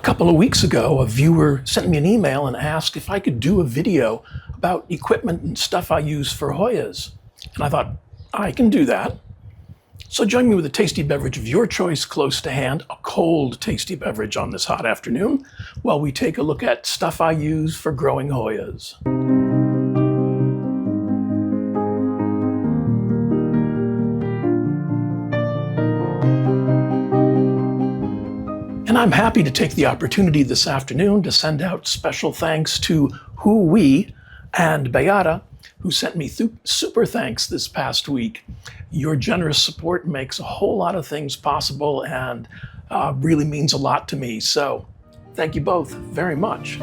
couple of weeks ago, a viewer sent me an email and asked if I could do a video about equipment and stuff I use for Hoyas. And I thought, I can do that. So join me with a tasty beverage of your choice close to hand, a cold, tasty beverage on this hot afternoon, while we take a look at stuff I use for growing Hoyas. And I'm happy to take the opportunity this afternoon to send out special thanks to Hui and Beata, who sent me super thanks this past week. Your generous support makes a whole lot of things possible and really means a lot to me. So thank you both very much.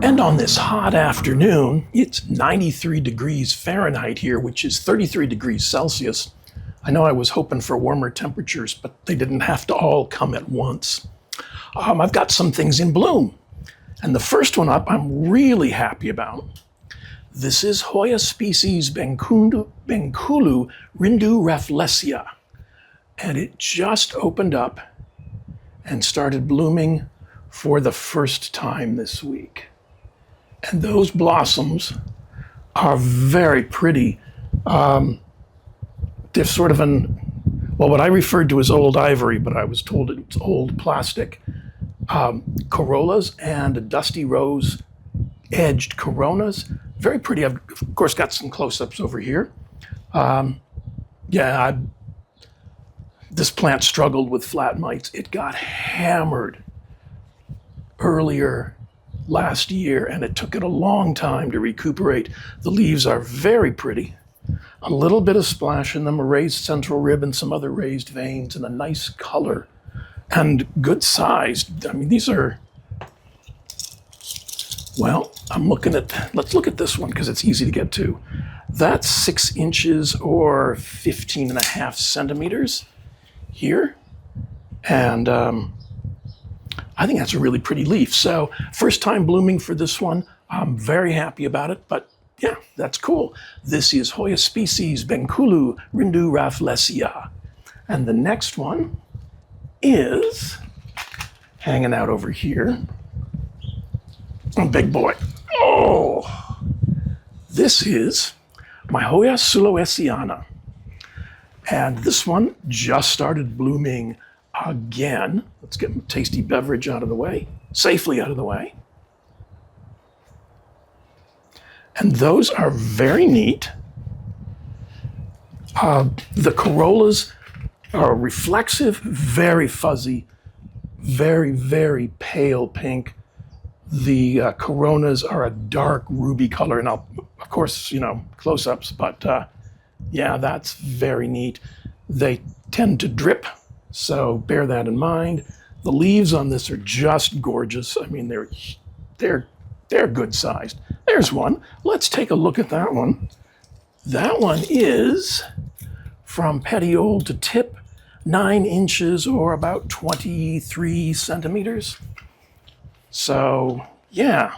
And on this hot afternoon, it's 93 degrees Fahrenheit here, which is 33 degrees Celsius. I know I was hoping for warmer temperatures, but they didn't have to all come at once. I've got some things in bloom. And the first one up I'm really happy about. This is Hoya species Bengkulu Rindu Rafflesia. And it just opened up and started blooming for the first time this week. And those blossoms are very pretty. They're sort of what I referred to as old ivory, but I was told it's old plastic. Corollas and dusty rose edged coronas. Very pretty. I've, of course, got some close-ups over here. This plant struggled with flat mites. It got hammered earlier last year, and it took it a long time to recuperate. The leaves are very pretty. A little bit of splash in them, a raised central rib and some other raised veins, and a nice color. And good sized. I mean, these are, well, let's look at this one because it's easy to get to. That's 6 inches or 15.5 centimeters here. And I think that's a really pretty leaf. So first time blooming for this one. I'm very happy about it, but yeah, that's cool. This is Hoya species Bengkulu Rindu Rafflesia. And the next one is hanging out over here. Oh, big boy. Oh, this is my Hoya Sulawesiana. And this one just started blooming again. Let's get my tasty beverage out of the way, safely out of the way. And those are very neat. The corollas are reflexive, very fuzzy, very, very pale pink. The coronas are a dark ruby color. And of course, close-ups, but yeah, that's very neat. They tend to drip, so bear that in mind. The leaves on this are just gorgeous. I mean, they're good sized. There's one. Let's take a look at that one. That one is from petiole to tip, 9 inches or about 23 centimeters. So yeah,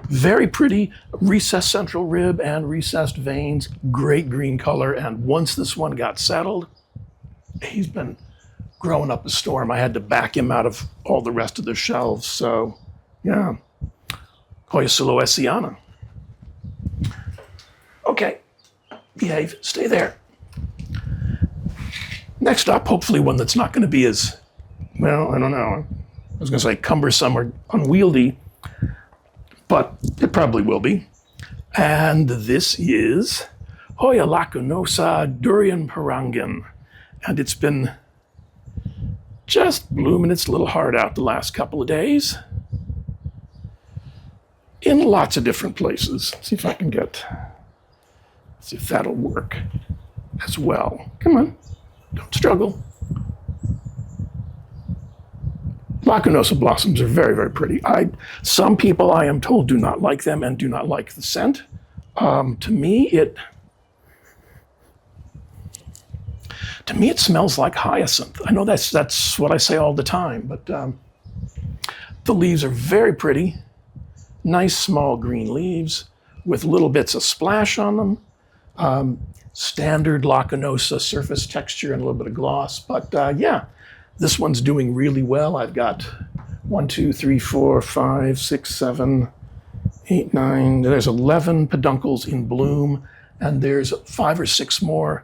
very pretty, recessed central rib and recessed veins, great green color. And once this one got settled, he's been growing up a storm. I had to back him out of all the rest of the shelves. So yeah, Hoya Sulawesiana. Okay, behave, stay there. Next up, hopefully one that's not going to be as, well, I don't know. I was going to say cumbersome or unwieldy, but it probably will be. And this is Hoya lacunosa Durian Perangin. And it's been just blooming its little heart out the last couple of days in lots of different places. See if I can see if that'll work as well. Come on, don't struggle. Lacunosa blossoms are very, very pretty. Some people, I am told, do not like them and do not like the scent. To me, it smells like hyacinth. I know that's what I say all the time, but the leaves are very pretty. Nice small green leaves with little bits of splash on them. standard Lacanosa surface texture and a little bit of gloss. But yeah, this one's doing really well. I've got 1, 2, 3, 4, 5, 6, 7, 8, 9. There's 11 peduncles in bloom, and there's 5 or 6 more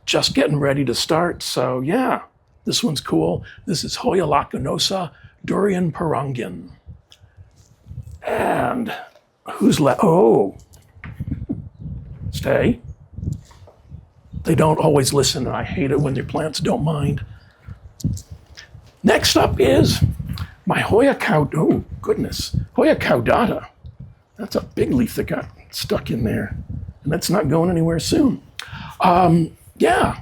just getting ready to start. So yeah, this one's cool. This is Hoya Lacanosa Durian Perangin. And who's left? Oh, stay. They don't always listen, and I hate it when their plants don't mind. Next up is my Hoya Hoya caudata. That's a big leaf that got stuck in there, and that's not going anywhere soon. Yeah,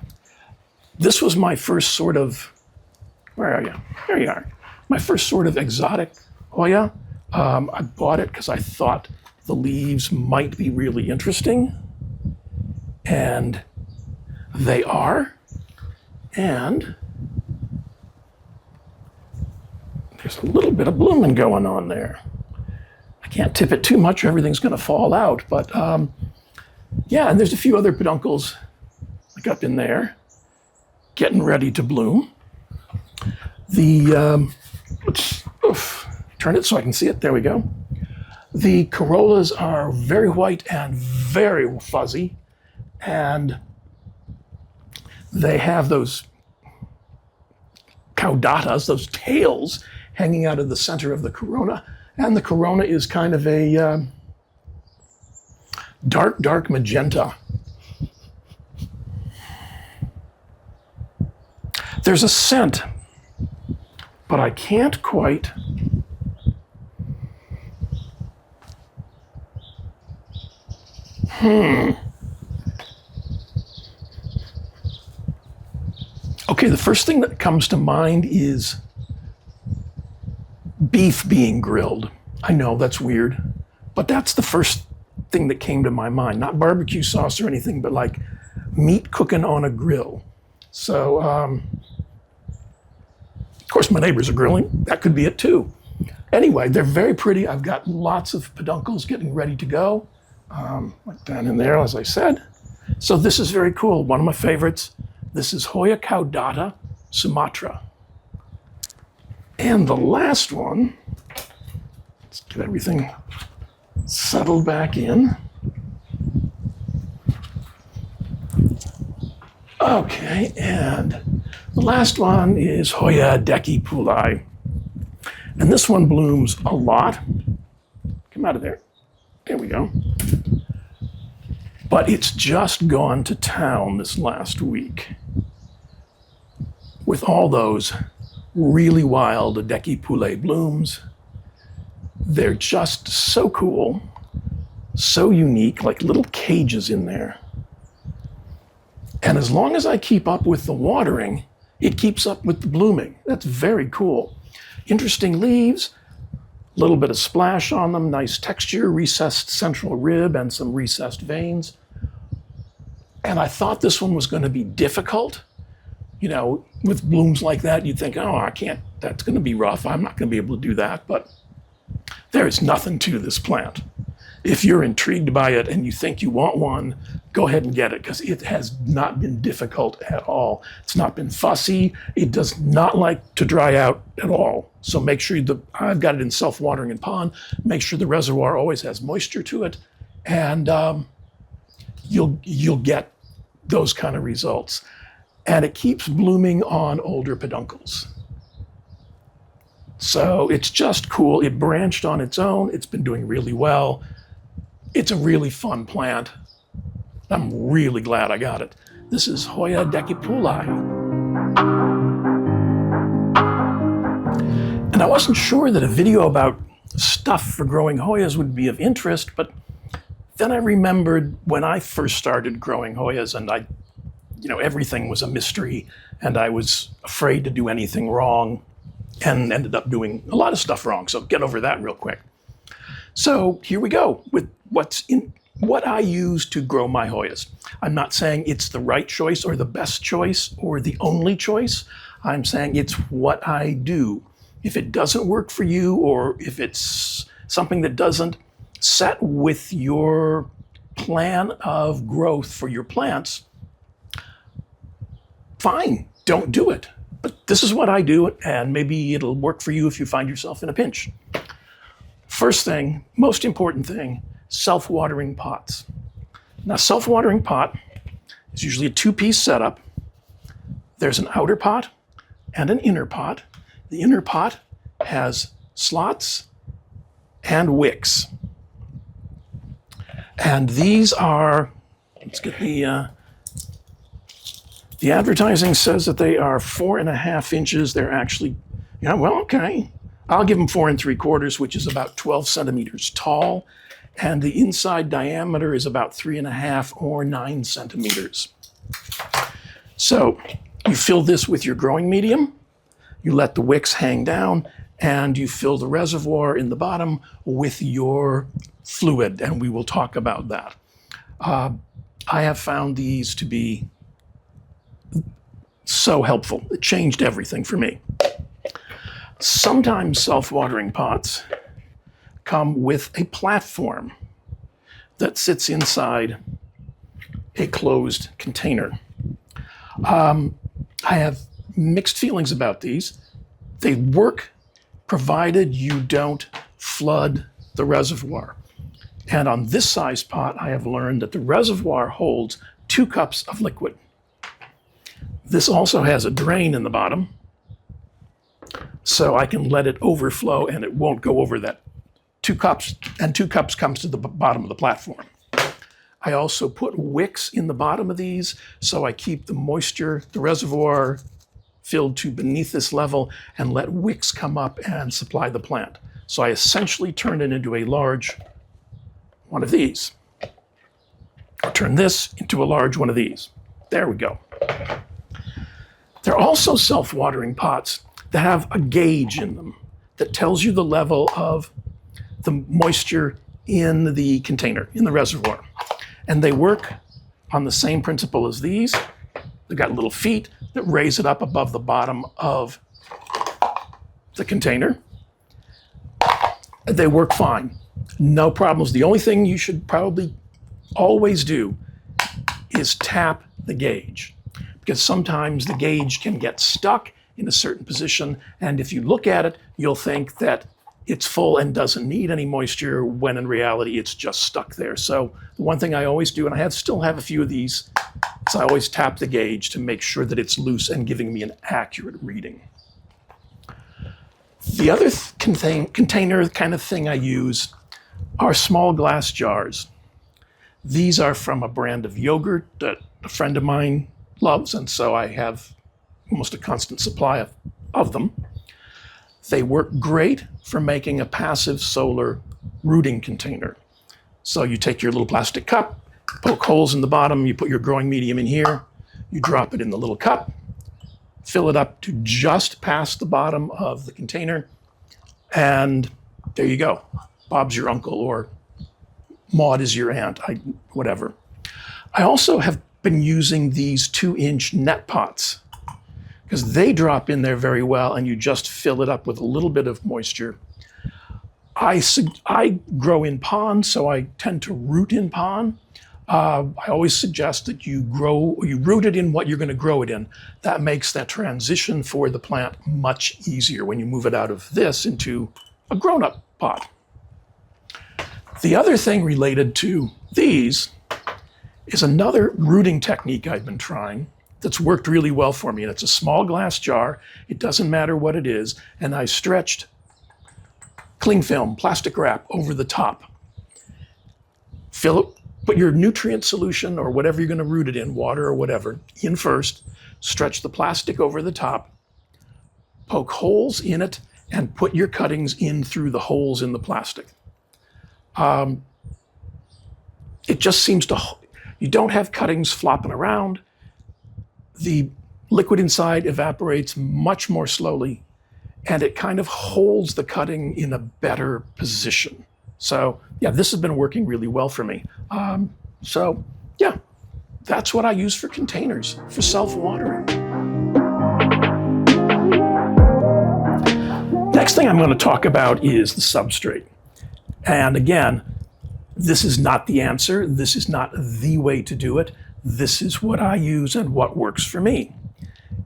this was my first sort of, where are you? There you are. My first sort of exotic Hoya. I bought it because I thought the leaves might be really interesting, and they are. And there's a little bit of blooming going on there. I can't tip it too much or everything's going to fall out, but yeah, and there's a few other peduncles like up in there getting ready to bloom. Let's turn it so I can see it. There we go. The corollas are very white and very fuzzy, and they have those caudatas, those tails, hanging out of the center of the corona. And the corona is kind of a dark magenta. There's a scent, but I can't quite. Okay, the first thing that comes to mind is beef being grilled. I know that's weird, but that's the first thing that came to my mind. Not barbecue sauce or anything, but like meat cooking on a grill. So, of course, my neighbors are grilling. That could be it too. Anyway, they're very pretty. I've got lots of peduncles getting ready to go, like down in there, as I said. So this is very cool. One of my favorites. This is Hoya caudata, Sumatra. And the last one, let's get everything settled back in. Okay, and the last one is Hoya decipuli. And this one blooms a lot. Come out of there. There we go. But it's just gone to town this last week with all those really wild decipuli blooms. They're just so cool, so unique, like little cages in there. And as long as I keep up with the watering, it keeps up with the blooming. That's very cool. Interesting leaves, a little bit of splash on them, nice texture, recessed central rib and some recessed veins. And I thought this one was going to be difficult. You know, with blooms like that, you'd think, oh, I can't, that's going to be rough. I'm not going to be able to do that. But there is nothing to this plant. If you're intrigued by it and you think you want one, go ahead and get it, because it has not been difficult at all. It's not been fussy. It does not like to dry out at all. So make sure I've got it in self-watering and pond. Make sure the reservoir always has moisture to it, and you'll get those kind of results. And it keeps blooming on older peduncles. So it's just cool. It branched on its own. It's been doing really well. It's a really fun plant. I'm really glad I got it. This is Hoya decipuli. And I wasn't sure that a video about stuff for growing Hoyas would be of interest, but then I remembered when I first started growing Hoyas, and everything was a mystery, and I was afraid to do anything wrong and ended up doing a lot of stuff wrong. So get over that real quick. So here we go with what I use to grow my Hoyas. I'm not saying it's the right choice or the best choice or the only choice. I'm saying it's what I do. If it doesn't work for you, or if it's something that doesn't set with your plan of growth for your plants, fine, don't do it. But this is what I do, and maybe it'll work for you if you find yourself in a pinch. First thing, most important thing, self-watering pots. Now, self-watering pot is usually a two-piece setup. There's an outer pot and an inner pot. The inner pot has slots and wicks. And these are, let's get the advertising says that they are 4.5 inches. They're actually, yeah, well, okay. I'll give them 4 3/4, which is about 12 centimeters tall. And the inside diameter is about 3.5 or 9 centimeters. So you fill this with your growing medium, you let the wicks hang down, and you fill the reservoir in the bottom with your fluid, and we will talk about that. I have found these to be so helpful. It changed everything for me. Sometimes self-watering pots come with a platform that sits inside a closed container. I have mixed feelings about these. They work provided you don't flood the reservoir. And on this size pot, I have learned that the reservoir holds 2 cups of liquid. This also has a drain in the bottom, so I can let it overflow and it won't go over that 2 cups, and 2 cups comes to the bottom of the platform. I also put wicks in the bottom of these, so I keep the moisture, the reservoir filled to beneath this level, and let wicks come up and supply the plant. So I essentially turn it into a large one of these. I turn this into a large one of these. There we go. There are also self-watering pots that have a gauge in them that tells you the level of the moisture in the container, in the reservoir. And they work on the same principle as these. They've got little feet that raise it up above the bottom of the container. They work fine, no problems. The only thing you should probably always do is tap the gauge, because sometimes the gauge can get stuck in a certain position, and if you look at it, you'll think that it's full and doesn't need any moisture, when in reality it's just stuck there. So the one thing I always do, and I still have a few of these, is I always tap the gauge to make sure that it's loose and giving me an accurate reading. The other container kind of thing I use are small glass jars. These are from a brand of yogurt that a friend of mine loves, and so I have almost a constant supply of them. They work great for making a passive solar rooting container. So you take your little plastic cup, poke holes in the bottom, you put your growing medium in here, you drop it in the little cup, fill it up to just past the bottom of the container, and there you go. Bob's your uncle, or Maud is your aunt, whatever. I also have been using these 2-inch net pots, because they drop in there very well, and you just fill it up with a little bit of moisture. I grow in pond, so I tend to root in pond. I always suggest that you root it in what you're going to grow it in. That makes that transition for the plant much easier when you move it out of this into a grown-up pot. The other thing related to these is another rooting technique I've been trying that's worked really well for me. And it's a small glass jar. It doesn't matter what it is. And I stretched cling film, plastic wrap over the top. Fill it, put your nutrient solution or whatever you're going to root it in, water or whatever, in first. Stretch the plastic over the top. Poke holes in it and put your cuttings in through the holes in the plastic. It just seems to, you don't have cuttings flopping around. The liquid inside evaporates much more slowly, and it kind of holds the cutting in a better position. So yeah, this has been working really well for me. So yeah, that's what I use for containers for self-watering. Next thing I'm going to talk about is the substrate. And again, This is not the answer. This is not the way to do it. This is what I use and what works for me.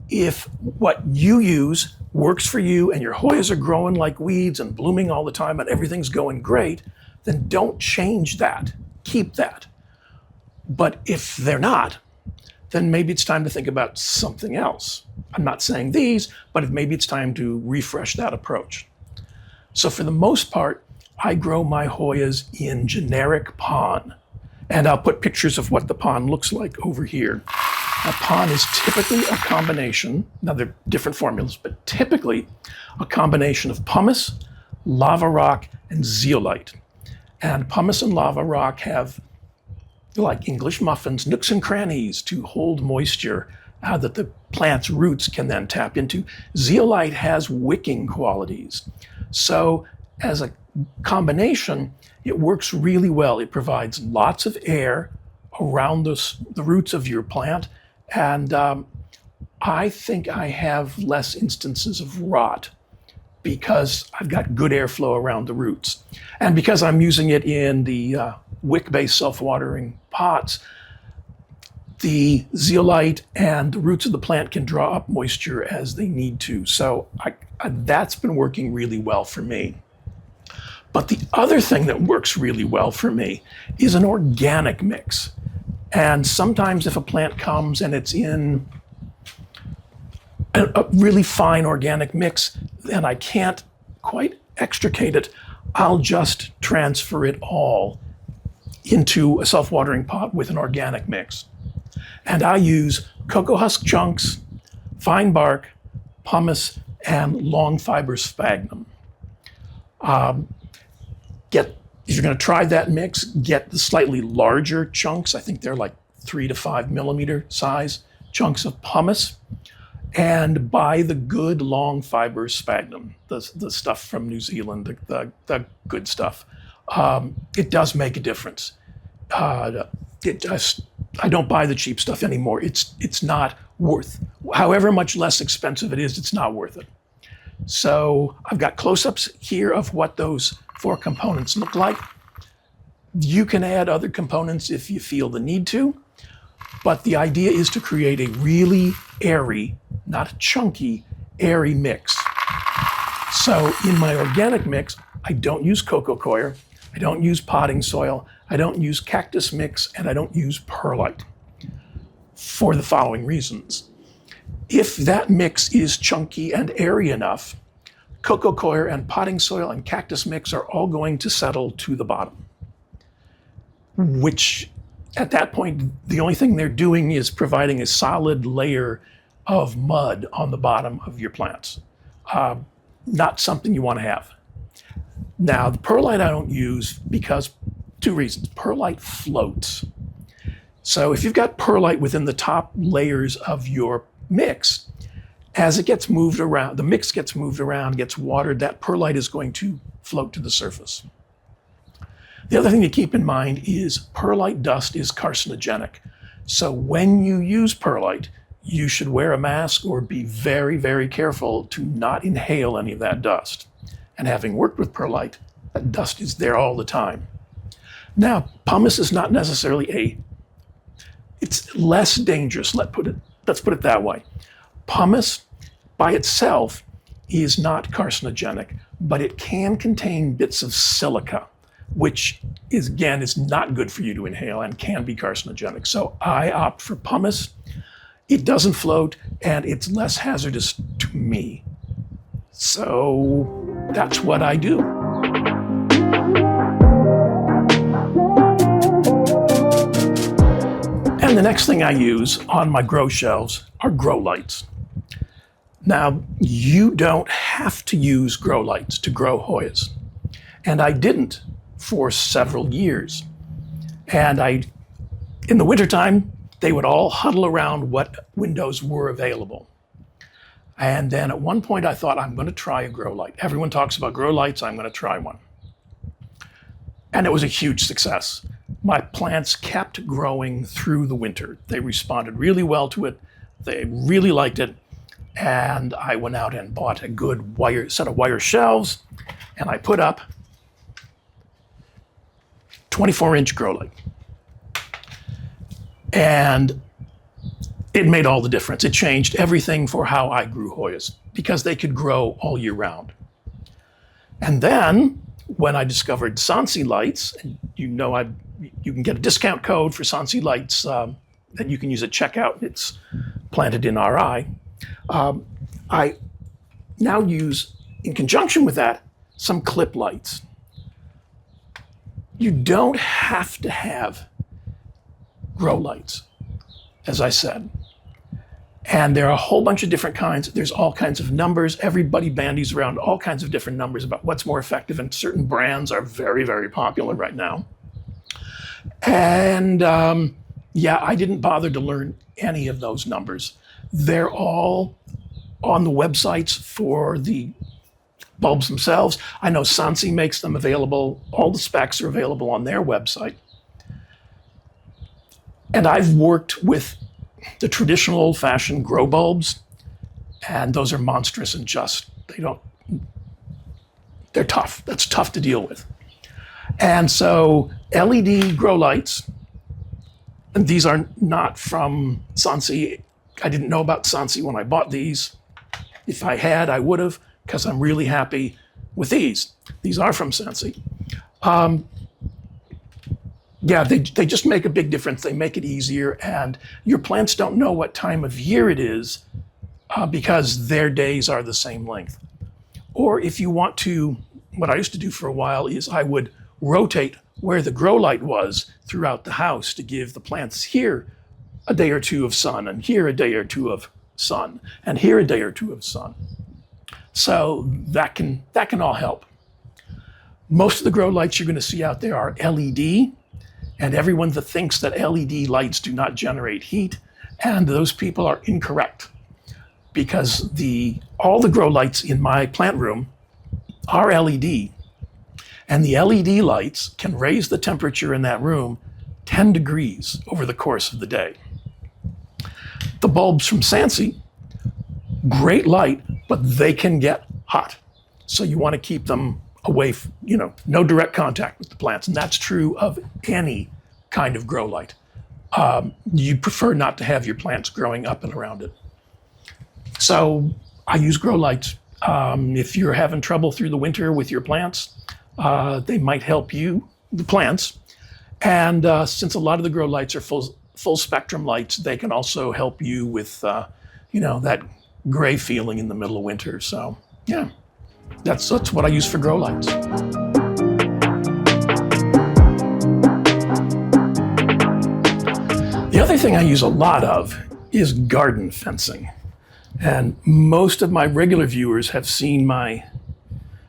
If what you use works for you and your Hoyas are growing like weeds and blooming all the time and everything's going great, then don't change that. Keep that. But if they're not, then maybe it's time to think about something else. I'm not saying these, but maybe it's time to refresh that approach. So for the most part, I grow my Hoyas in generic pon. And I'll put pictures of what the pon looks like over here. A pon is typically a combination, now there are different formulas, but typically a combination of pumice, lava rock, and zeolite. And pumice and lava rock have, like English muffins, nooks and crannies to hold moisture that the plant's roots can then tap into. Zeolite has wicking qualities. So as a combination, it works really well. It provides lots of air around the roots of your plant. And I think I have less instances of rot because I've got good airflow around the roots. And because I'm using it in the wick-based self-watering pots, the zeolite and the roots of the plant can draw up moisture as they need to. So that's been working really well for me. But the other thing that works really well for me is an organic mix. And sometimes if a plant comes and it's in a really fine organic mix and I can't quite extricate it, I'll just transfer it all into a self-watering pot with an organic mix. And I use cocoa husk chunks, fine bark, pumice, and long fiber sphagnum. If you're going to try that mix, get the slightly larger chunks. I think they're like 3 to 5 millimeter size chunks of pumice, and buy the good long fiber sphagnum, the stuff from New Zealand, the good stuff. It does make a difference. I don't buy the cheap stuff anymore. It's not worth, however much less expensive it is, it's not worth it. So I've got close-ups here of what those 4 components look like. You can add other components if you feel the need to, but the idea is to create a really airy, not chunky, airy mix. So in my organic mix, I don't use coco coir, I don't use potting soil, I don't use cactus mix, and I don't use perlite for the following reasons. If that mix is chunky and airy enough, coco coir and potting soil and cactus mix are all going to settle to the bottom, which at that point, the only thing they're doing is providing a solid layer of mud on the bottom of your plants. Not something you want to have. Now, the perlite I don't use because 2 reasons. Perlite floats. So if you've got perlite within the top layers of your mix, as it gets moved around, the mix gets moved around, gets watered, that perlite is going to float to the surface. The other thing to keep in mind is perlite dust is carcinogenic. So when you use perlite, you should wear a mask or be very, very careful to not inhale any of that dust. And having worked with perlite, that dust is there all the time. Now, pumice is not necessarily it's less dangerous, let's put it that way. Pumice by itself is not carcinogenic, but it can contain bits of silica, which is not good for you to inhale and can be carcinogenic. So I opt for pumice. It doesn't float and it's less hazardous to me. So that's what I do. And the next thing I use on my grow shelves are grow lights. Now, you don't have to use grow lights to grow Hoyas. And I didn't for several years. And in the wintertime, they would all huddle around what windows were available. And then at one point I thought, I'm going to try a grow light. Everyone talks about grow lights, I'm going to try one. And it was a huge success. My plants kept growing through the winter. They responded really well to it. They really liked it. And I went out and bought a good set of wire shelves, and I put up 24-inch grow light. And it made all the difference. It changed everything for how I grew Hoyas because they could grow all year round. And then when I discovered Sansi lights, and you can get a discount code for Sansi lights that you can use at checkout. It's planted in RI. I now use, in conjunction with that, some clip lights. You don't have to have grow lights, as I said. And there are a whole bunch of different kinds. There's all kinds of numbers. Everybody bandies around all kinds of different numbers about what's more effective, and certain brands are very, very popular right now. And yeah, I didn't bother to learn any of those numbers. They're all on the websites for the bulbs themselves. I know Sansi makes them available. All the specs are available on their website. And I've worked with the traditional old-fashioned grow bulbs, and those are monstrous and they're tough. That's tough to deal with. And so LED grow lights, and these are not from Sansi. I didn't know about Sansi when I bought these. If I had, I would have, because I'm really happy with these. These are from Sansi. Yeah, they just make a big difference. They make it easier, and your plants don't know what time of year it is because their days are the same length. Or if you want to, what I used to do for a while is I would rotate where the grow light was throughout the house to give the plants here a day or two of sun, and here a day or two of sun, and here a day or two of sun. So that can all help. Most of the grow lights you're going to see out there are LED, and everyone that thinks that LED lights do not generate heat, and those people are incorrect, because all the grow lights in my plant room are LED, and the LED lights can raise the temperature in that room 10 degrees over the course of the day. The bulbs from Sansi, great light, but they can get hot. So you want to keep them away, no direct contact with the plants. And that's true of any kind of grow light. You prefer not to have your plants growing up and around it. So I use grow lights. If you're having trouble through the winter with your plants, they might help you, the plants. And since a lot of the grow lights are full spectrum lights, they can also help you with, that gray feeling in the middle of winter. So yeah, that's what I use for grow lights. The other thing I use a lot of is garden fencing. And most of my regular viewers have seen my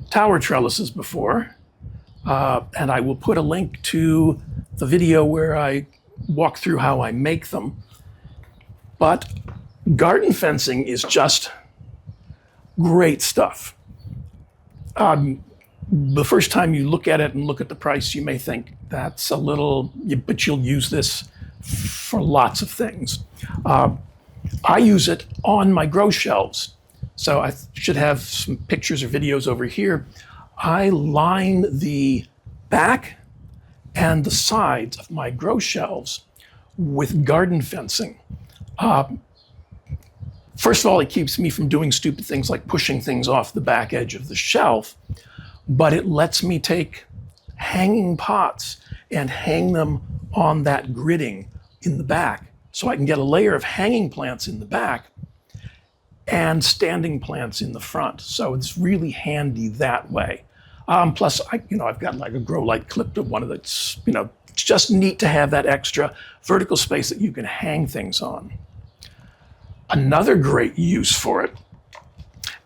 tower trellises before. And I will put a link to the video where I walk through how I make them. But garden fencing is just great stuff. The first time you look at it and look at the price, you may think that's a little, but you'll use this for lots of things. I use it on my grow shelves. So I should have some pictures or videos over here. I line the back and the sides of my grow shelves with garden fencing. First of all, it keeps me from doing stupid things like pushing things off the back edge of the shelf, but it lets me take hanging pots and hang them on that gridding in the back. So I can get a layer of hanging plants in the back and standing plants in the front. So it's really handy that way. Plus, I've got like a grow light clipped to one of the, it's just neat to have that extra vertical space that you can hang things on. Another great use for it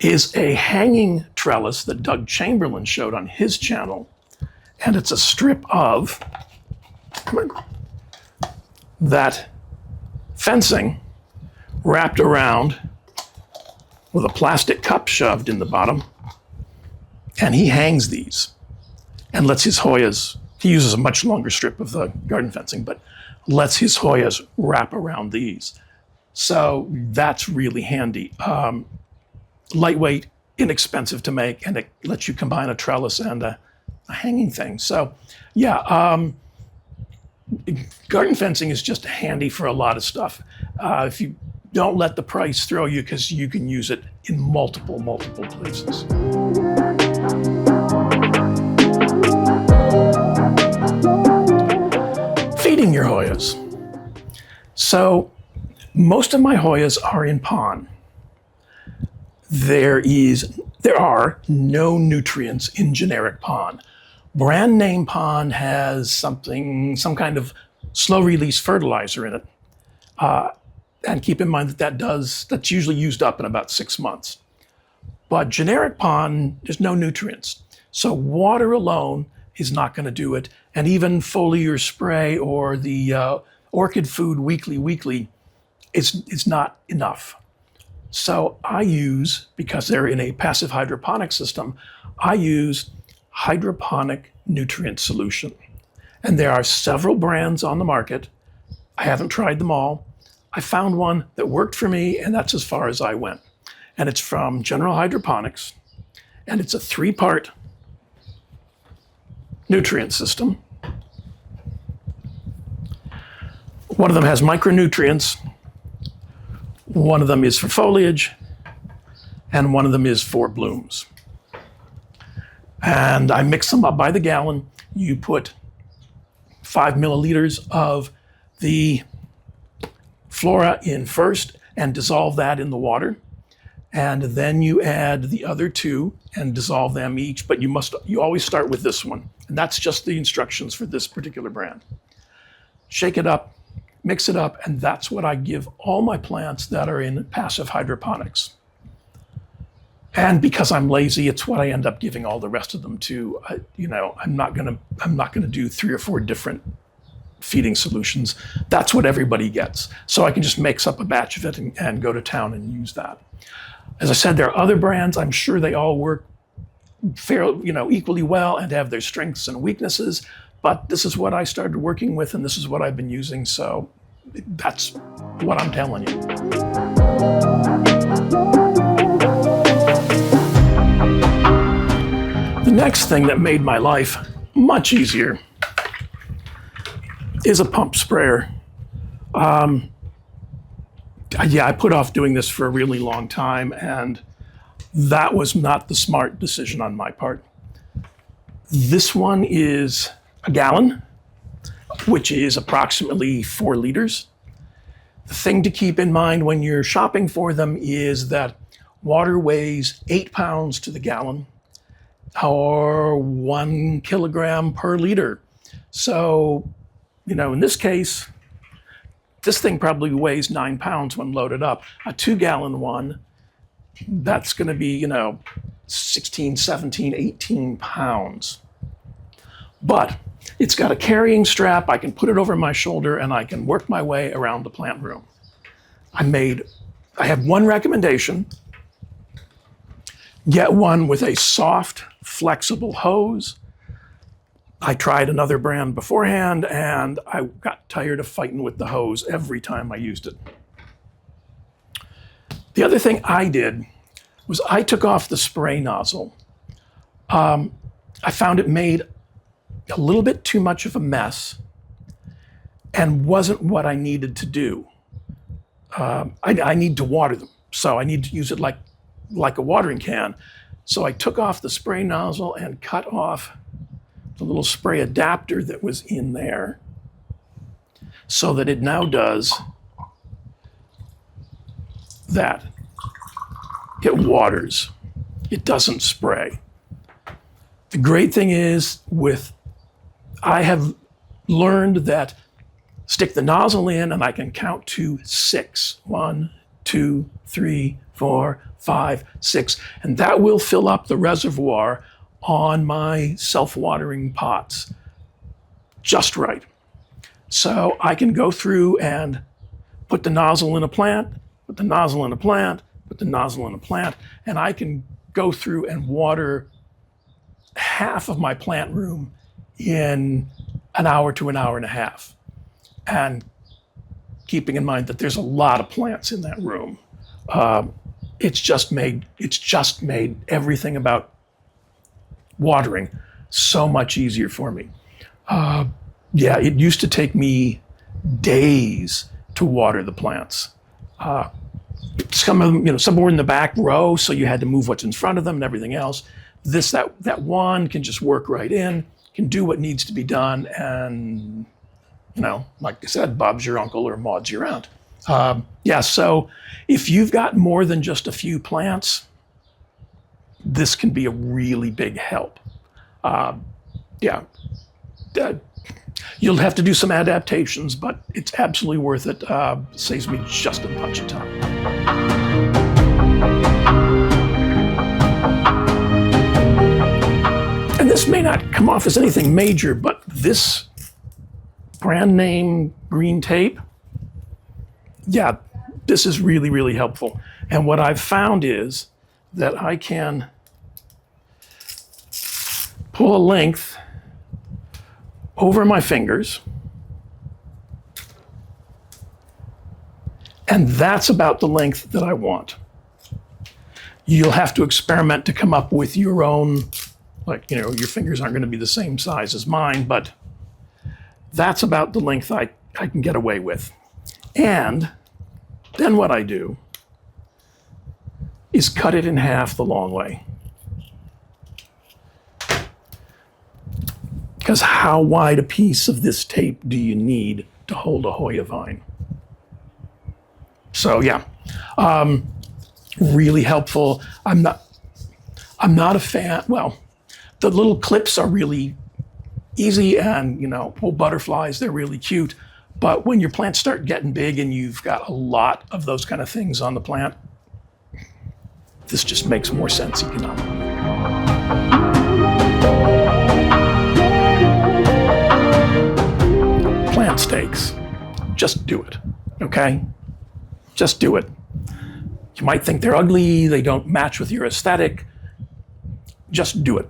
is a hanging trellis that Doug Chamberlain showed on his channel. And it's a strip of that fencing wrapped around with a plastic cup shoved in the bottom. And he hangs these and lets his Hoyas, he uses a much longer strip of the garden fencing, but lets his Hoyas wrap around these. So that's really handy. Lightweight, inexpensive to make, and it lets you combine a trellis and a hanging thing. So yeah, garden fencing is just handy for a lot of stuff. If you don't let the price throw you, because you can use it in multiple places. Feeding your Hoyas. So most of my Hoyas are in pond. There are no nutrients in generic pond. Brand name pond has some kind of slow release fertilizer in it. And keep in mind that's usually used up in about 6 months. But generic pond, there's no nutrients. So water alone is not going to do it. And even foliar spray or the orchid food weekly is not enough. So I use, because they're in a passive hydroponic system, I use hydroponic nutrient solution. And there are several brands on the market. I haven't tried them all. I found one that worked for me, and that's as far as I went. And it's from General Hydroponics, and it's a 3-part nutrient system. One of them has micronutrients, one of them is for foliage, and one of them is for blooms. And I mix them up by the gallon. You put 5 milliliters of the flora in first and dissolve that in the water. And then you add the other 2 and dissolve them each, but you always start with this one. And that's just the instructions for this particular brand. Shake it up, mix it up, and that's what I give all my plants that are in passive hydroponics. And because I'm lazy, it's what I end up giving all the rest of them to. I'm not gonna do 3 or 4 different feeding solutions. That's what everybody gets. So I can just mix up a batch of it and go to town and use that. As I said, there are other brands. I'm sure they all work equally well and have their strengths and weaknesses. But this is what I started working with, and this is what I've been using. So that's what I'm telling you. The next thing that made my life much easier is a pump sprayer. I put off doing this for a really long time, and that was not the smart decision on my part. This one is a gallon, which is approximately 4 liters. The thing to keep in mind when you're shopping for them is that water weighs 8 pounds to the gallon, or 1 kilogram per liter. So, in this case, this thing probably weighs 9 pounds when loaded up. A 2-gallon one, that's going to be, 16, 17, 18 pounds. But it's got a carrying strap. I can put it over my shoulder and I can work my way around the plant room. I have one recommendation. Get one with a soft, flexible hose. I tried another brand beforehand, and I got tired of fighting with the hose every time I used it. The other thing I did was I took off the spray nozzle. I found it made a little bit too much of a mess and wasn't what I needed to do. I need to water them, so I need to use it like a watering can. So I took off the spray nozzle and cut off the little spray adapter that was in there so that it now does that. It waters. It doesn't spray. The great thing is I have learned that stick the nozzle in and I can count to 6. 1, 2, 3, 4, 5, 6. And that will fill up the reservoir on my self-watering pots just right. So I can go through and put the nozzle in a plant, put the nozzle in a plant, put the nozzle in a plant, and I can go through and water half of my plant room in an hour to an hour and a half. And keeping in mind that there's a lot of plants in that room, it's just made everything about watering so much easier for me. Yeah, it used to take me days to water the plants. Some of them, some were in the back row, so you had to move what's in front of them and everything else. That one can just work right in, can do what needs to be done, and like I said, Bob's your uncle or Maud's your aunt. Yeah, so if you've got more than just a few plants, this can be a really big help. Yeah. You'll have to do some adaptations, but it's absolutely worth it. Saves me just a bunch of time. And this may not come off as anything major, but this brand name green tape, yeah, this is really, really helpful. And what I've found is that I can pull a length over my fingers, and that's about the length that I want. You'll have to experiment to come up with your own, your fingers aren't going to be the same size as mine, but that's about the length I can get away with. And then what I do is cut it in half the long way. Because how wide a piece of this tape do you need to hold a Hoya vine? So yeah, really helpful. I'm not a fan. Well, the little clips are really easy, and butterflies, they're really cute. But when your plants start getting big and you've got a lot of those kind of things on the plant, this just makes more sense economically. Plant stakes. Just do it, okay? Just do it. You might think they're ugly, they don't match with your aesthetic. Just do it.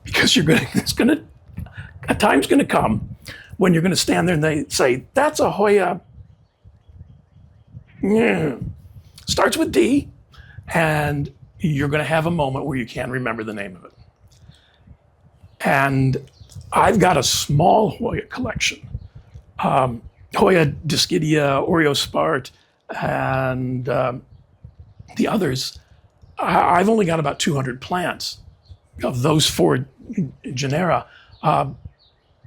Because a time's gonna come when you're gonna stand there and they say, that's a Hoya. Yeah. Starts with D, and you're gonna have a moment where you can't remember the name of it. And I've got a small Hoya collection. Hoya discidia, Oreospart, and the others. I've only got about 200 plants of those 4 genera.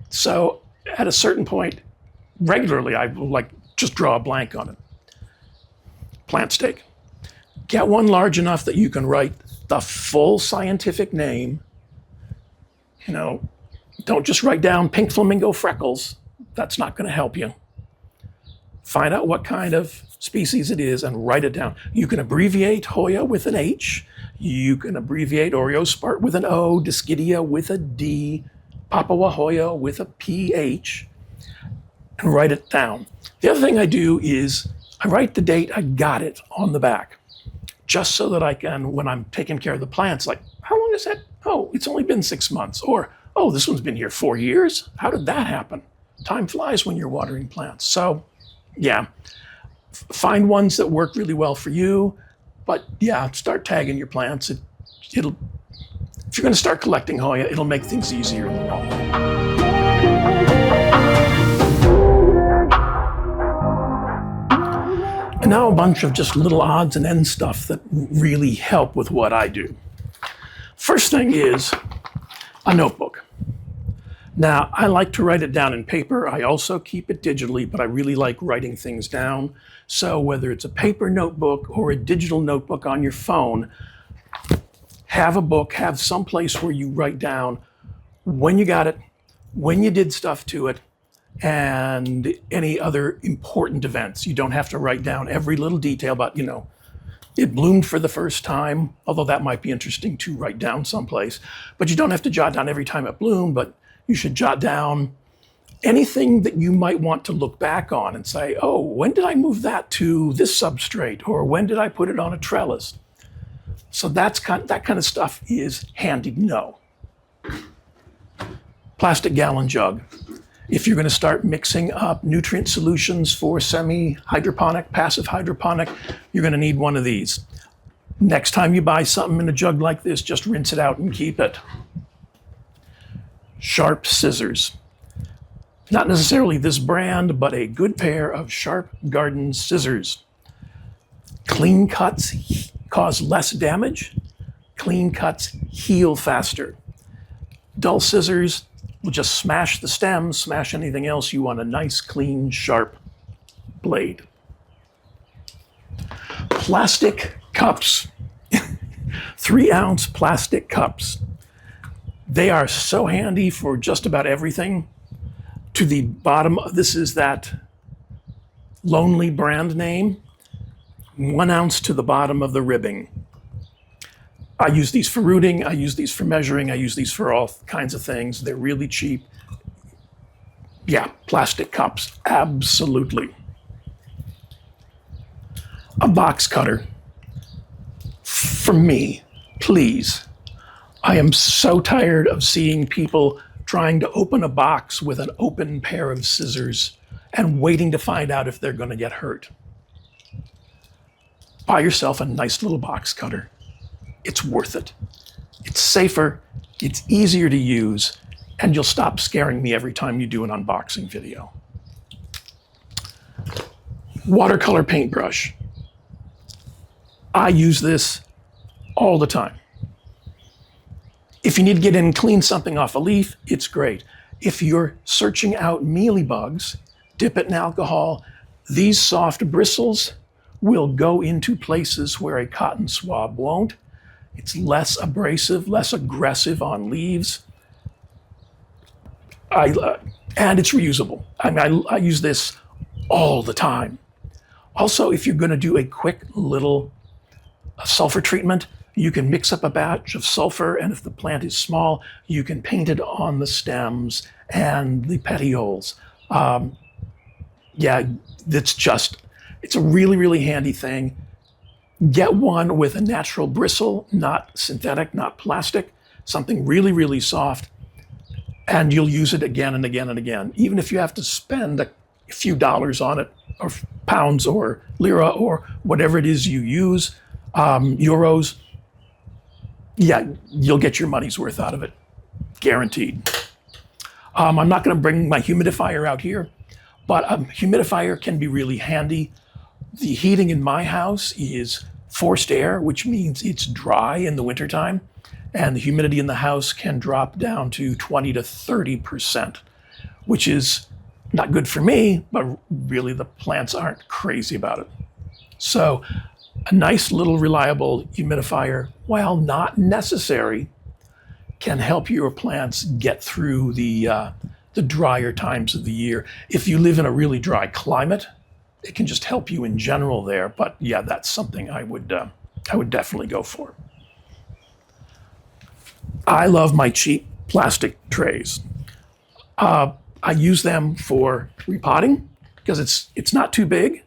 So at a certain point, regularly, I will just draw a blank on it. Plant stake. Get one large enough that you can write the full scientific name. Don't just write down pink flamingo freckles. That's not going to help you. Find out what kind of species it is and write it down. You can abbreviate Hoya with an H. You can abbreviate Oreospart with an O, Discidia with a D, Papua Hoya with a PH, and write it down. The other thing I do is I write the date I got it on the back, just so that I can, when I'm taking care of the plants, how long is that? Oh, it's only been 6 months. Or, oh, this one's been here 4 years. How did that happen? Time flies when you're watering plants. So, yeah, find ones that work really well for you. But yeah, start tagging your plants. It'll, if you're going to start collecting Hoya, it'll make things easier in the long run. And now a bunch of just little odds and ends stuff that really help with what I do. First thing is a notebook. Now, I like to write it down in paper. I also keep it digitally, but I really like writing things down. So whether it's a paper notebook or a digital notebook on your phone, have a book, have some place where you write down when you got it, when you did stuff to it, and any other important events. You don't have to write down every little detail about, it bloomed for the first time, although that might be interesting to write down someplace. But you don't have to jot down every time it bloomed, but you should jot down anything that you might want to look back on and say, oh, when did I move that to this substrate? Or when did I put it on a trellis? So that kind of stuff is handy to know. Plastic gallon jug. If you're going to start mixing up nutrient solutions for semi-hydroponic, passive hydroponic, you're going to need one of these. Next time you buy something in a jug like this, just rinse it out and keep it. Sharp scissors. Not necessarily this brand, but a good pair of sharp garden scissors. Clean cuts cause less damage. Clean cuts heal faster. Dull scissors will just smash the stems, smash anything else. You want a nice, clean, sharp blade. Plastic cups. 3-ounce plastic cups. They are so handy for just about everything. To the bottom, this is that Lonely brand name. 1 ounce to the bottom of the ribbing. I use these for rooting, I use these for measuring, I use these for all kinds of things. They're really cheap. Yeah, plastic cups, absolutely. A box cutter. For me, please. I am so tired of seeing people trying to open a box with an open pair of scissors and waiting to find out if they're going to get hurt. Buy yourself a nice little box cutter. It's worth it. It's safer, it's easier to use, and you'll stop scaring me every time you do an unboxing video. Watercolor paintbrush. I use this all the time. If you need to get in and clean something off a leaf, it's great. If you're searching out mealybugs, dip it in alcohol. These soft bristles will go into places where a cotton swab won't. It's less abrasive, less aggressive on leaves. And it's reusable. I use this all the time. Also, if you're going to do a quick little sulfur treatment, you can mix up a batch of sulfur, and if the plant is small, you can paint it on the stems and the petioles. Yeah, it's a really, really handy thing. Get one with a natural bristle, not synthetic, not plastic, something really, really soft, and you'll use it again and again and again. Even if you have to spend a few dollars on it, or pounds or lira or whatever it is you use, euros, yeah, you'll get your money's worth out of it, guaranteed. I'm not going to bring my humidifier out here, but a humidifier can be really handy. The heating in my house is forced air, which means it's dry in the wintertime, and the humidity in the house can drop down to 20 to 30%, which is not good for me, but really the plants aren't crazy about it. So a nice little reliable humidifier, while not necessary, can help your plants get through the drier times of the year. If you live in a really dry climate, it can just help you in general there. But yeah, that's something I would definitely go for. I love my cheap plastic trays. I use them for repotting because it's not too big.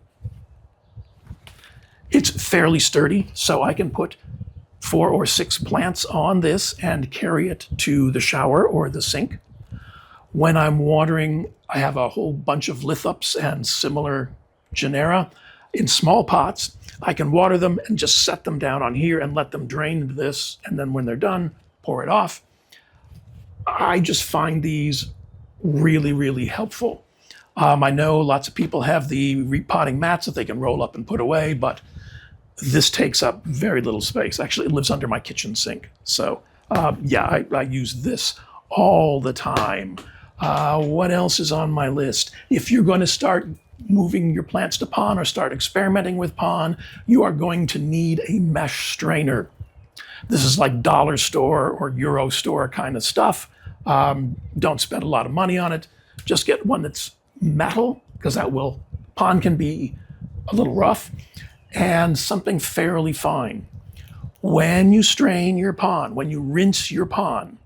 It's fairly sturdy, so I can put 4 or 6 plants on this and carry it to the shower or the sink. When I'm watering, I have a whole bunch of lithops and similar genera in small pots. I can water them and just set them down on here and let them drain into this, and then when they're done, pour it off. I just find these really, really helpful. I know lots of people have the repotting mats that they can roll up and put away, but this takes up very little space. Actually, it lives under my kitchen sink. So yeah, I use this all the time. What else is on my list? If you're going to start moving your plants to pond or start experimenting with pond, you are going to need a mesh strainer. This is like dollar store or euro store kind of stuff. Don't spend a lot of money on it. Just get one that's metal, because pond can be a little rough, and something fairly fine. When you strain your pond, when you rinse your pond,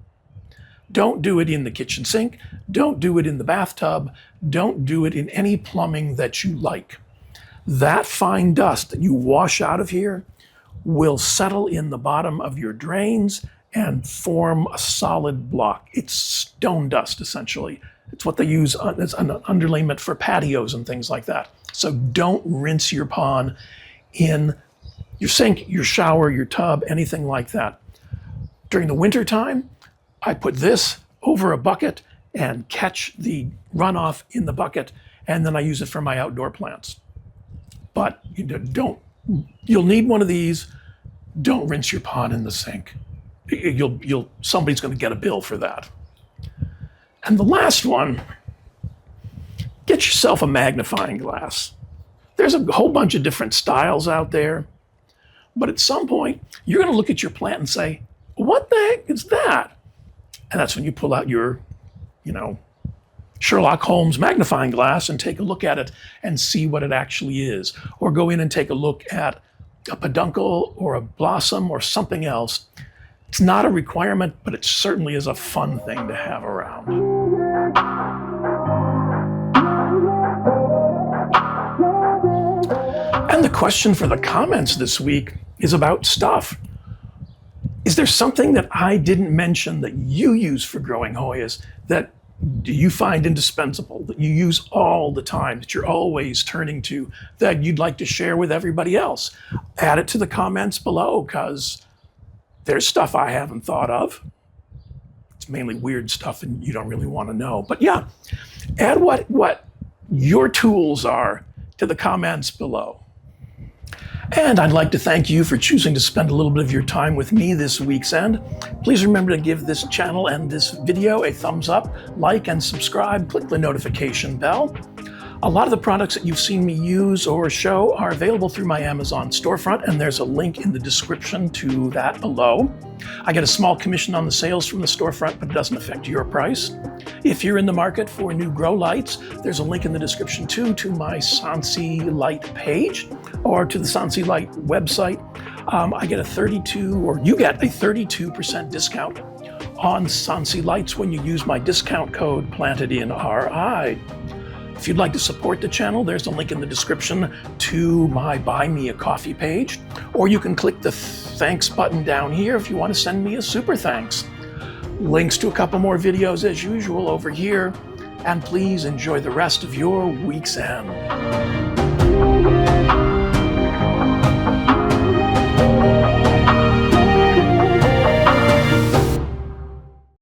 don't do it in the kitchen sink, don't do it in the bathtub, don't do it in any plumbing that you like. That fine dust that you wash out of here will settle in the bottom of your drains and form a solid block. It's stone dust, essentially. It's what they use as an underlayment for patios and things like that. So don't rinse your pond in your sink, your shower, your tub, anything like that. During the winter time, I put this over a bucket and catch the runoff in the bucket, and then I use it for my outdoor plants. But you'll need one of these. Don't rinse your pot in the sink. Somebody's going to get a bill for that. And the last one, get yourself a magnifying glass. There's a whole bunch of different styles out there, but at some point, you're going to look at your plant and say, what the heck is that? And that's when you pull out your, Sherlock Holmes magnifying glass and take a look at it and see what it actually is. Or go in and take a look at a peduncle or a blossom or something else. It's not a requirement, but it certainly is a fun thing to have around. And the question for the comments this week is about stuff. Is there something that I didn't mention that you use for growing Hoyas that you find indispensable, that you use all the time, that you're always turning to, that you'd like to share with everybody else? Add it to the comments below, because there's stuff I haven't thought of. It's mainly weird stuff and you don't really want to know. But yeah, add what your tools are to the comments below. And I'd like to thank you for choosing to spend a little bit of your time with me this week's end. Please remember to give this channel and this video a thumbs up, like and subscribe, click the notification bell. A lot of the products that you've seen me use or show are available through my Amazon storefront, and there's a link in the description to that below. I get a small commission on the sales from the storefront, but it doesn't affect your price. If you're in the market for new grow lights, there's a link in the description too to my Sansi Light page or to the Sansi Light website. You get a 32% discount on Sansi Lights when you use my discount code PlantedInRI. If you'd like to support the channel, there's a link in the description to my Buy Me a Coffee page, or you can click the thanks button down here if you want to send me a super thanks. Links to a couple more videos as usual over here, and please enjoy the rest of your week's end.